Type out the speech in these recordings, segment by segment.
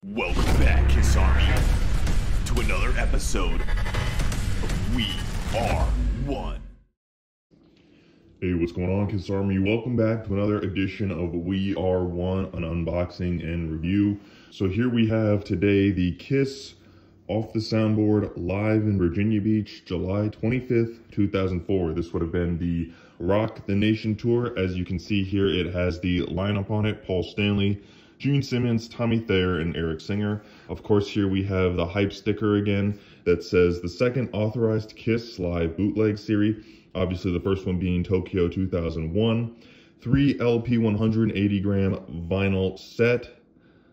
Welcome back, Kiss Army, to another episode of We Are One. Hey, what's going on, Kiss Army? Welcome back to another edition of We Are One, an unboxing and review. So here we have today the Kiss Off the Soundboard live in Virginia Beach, July 25th, 2004. This would have been the Rock the Nation tour. As you can see here, it has the lineup on it: Paul Stanley, Gene Simmons, Tommy Thayer, and Eric Singer. Of course, here we have the hype sticker again that says the second authorized Kiss live bootleg series. Obviously, the first one being Tokyo 2001. 3 LP 180 gram vinyl set.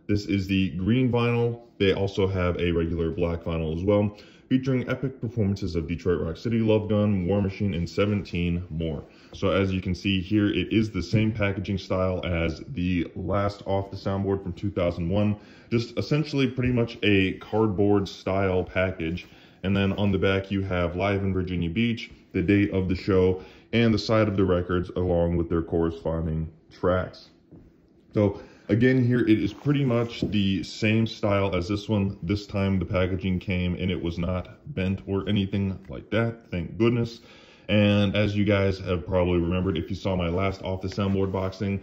This is the green vinyl. They also have a regular black vinyl as well, featuring epic performances of Detroit Rock City, Love Gun, War Machine, and 17 more. So as you can see here, it is the same packaging style as the last Off the Soundboard from 2001. Just essentially pretty much a cardboard style package. And then on the back you have Live in Virginia Beach, the date of the show, and the side of the records along with their corresponding tracks. So again, here it is pretty much the same style as this one. This time the packaging came and it was not bent or anything like that, thank goodness. And as you guys have probably remembered, if you saw my last Off the Soundboard boxing,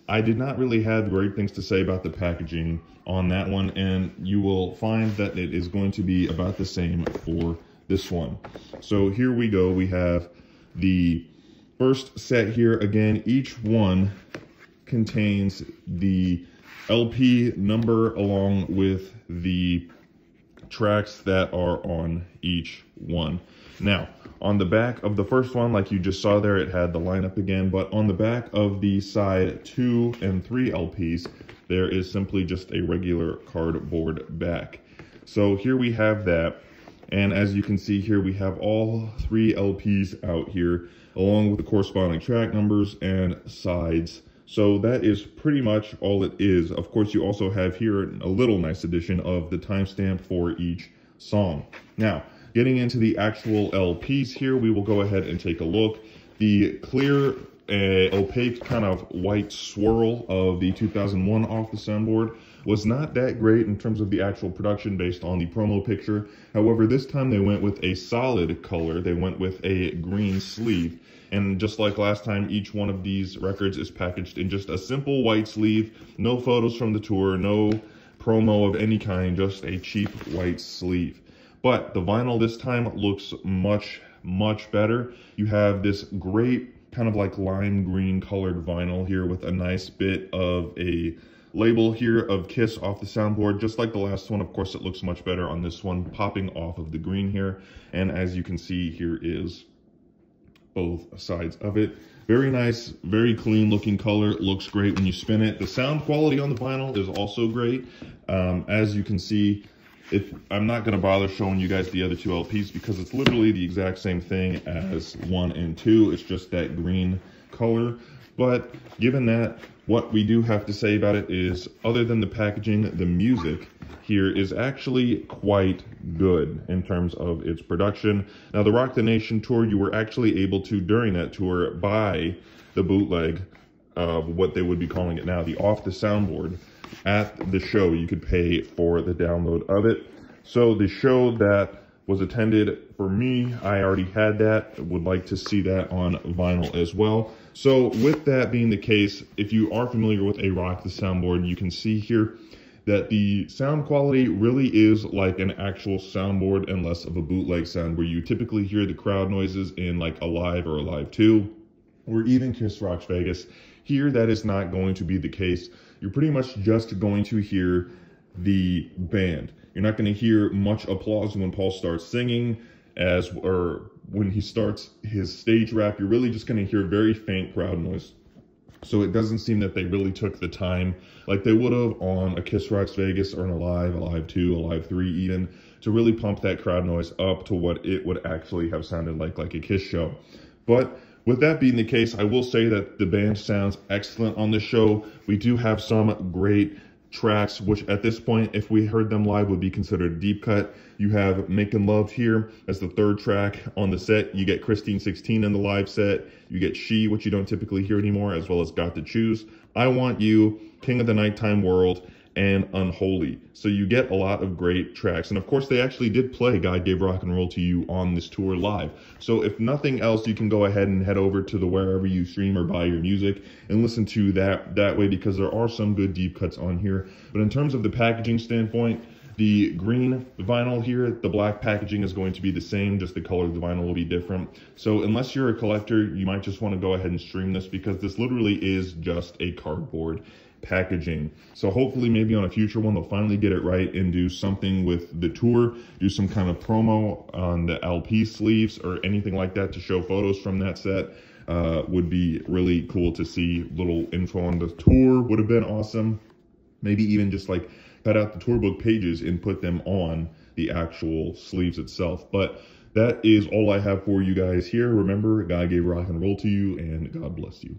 I did not really have great things to say about the packaging on that one, and you will find that it is going to be about the same for this one. So here we go. We have the first set here. Again, each one contains the LP number along with the tracks that are on each one. Now, on the back of the first one, like you just saw there, it had the lineup again, but on the back of the side 2 and 3 LPs, there is simply just a regular cardboard back. So here we have that, and as you can see here, we have all 3 LPs out here, along with the corresponding track numbers and sides. So that is pretty much all it is. Of course, you also have here a little nice addition of the timestamp for each song. Now, getting into the actual LPs here, we will go ahead and take a look. The clear, opaque kind of white swirl of the 2001 Off the Soundboard was not that great in terms of the actual production based on the promo picture. However, this time they went with a solid color. They went with a green sleeve. And just like last time, each one of these records is packaged in just a simple white sleeve. No photos from the tour, no promo of any kind, just a cheap white sleeve. But the vinyl this time looks much, much better. You have this great kind of like lime green colored vinyl here with a nice bit of a label here of Kiss Off the Soundboard. Just like the last one, of course, it looks much better on this one, popping off of the green here. And as you can see, here is both sides of it. Very nice, very clean looking color. It looks great when you spin it. The sound quality on the vinyl is also great. As you can see, I'm not going to bother showing you guys the other 2 LPs because it's literally the exact same thing as 1 and 2. It's just that green color. But given that, what we do have to say about it is, other than the packaging, the music here is actually quite good in terms of its production. Now, the Rock the Nation tour, you were actually able to, during that tour, buy the bootleg of what they would be calling it now, the Off the Soundboard. At the show, you could pay for the download of it. So the show that was attended, for me, I already had that. Would like to see that on vinyl as well. So with that being the case, if you are familiar with a Rock the Soundboard, you can see here that the sound quality really is like an actual soundboard and less of a bootleg sound, where you typically hear the crowd noises in like a Live or a Live 2, or even Kiss Rocks Vegas. Here, that is not going to be the case. You're pretty much just going to hear the band. You're not going to hear much applause when Paul starts singing, or when he starts his stage rap. You're really just going to hear very faint crowd noise. So it doesn't seem that they really took the time like they would have on a Kiss Rocks Vegas or in a Live 2, a Live 3 even, to really pump that crowd noise up to what it would actually have sounded like a Kiss show. But with that being the case, I will say that the band sounds excellent on the show. We do have some great tracks, which at this point, if we heard them live, would be considered a deep cut. You have Making Love here as the 3rd track on the set. You get Christine 16 in the live set. You get She, which you don't typically hear anymore, as well as Got to Choose, I Want You, King of the Nighttime World, and Unholy. So you get a lot of great tracks. And of course, they actually did play God Gave Rock and Roll to You on this tour live. So if nothing else, you can go ahead and head over to the wherever you stream or buy your music and listen to that way, because there are some good deep cuts on here. But in terms of the packaging standpoint, the green vinyl here, the black packaging is going to be the same, just the color of the vinyl will be different. So unless you're a collector, you might just want to go ahead and stream this, because this literally is just a cardboard packaging. So hopefully maybe on a future one they'll finally get it right and do something with the tour, do some kind of promo on the LP sleeves or anything like that to show photos from that set. Would be really cool to see. Little info on the tour would have been awesome. Maybe even just like cut out the tour book pages and put them on the actual sleeves itself. But that is all I have for you guys here. Remember, God gave rock and roll to you, and God bless you.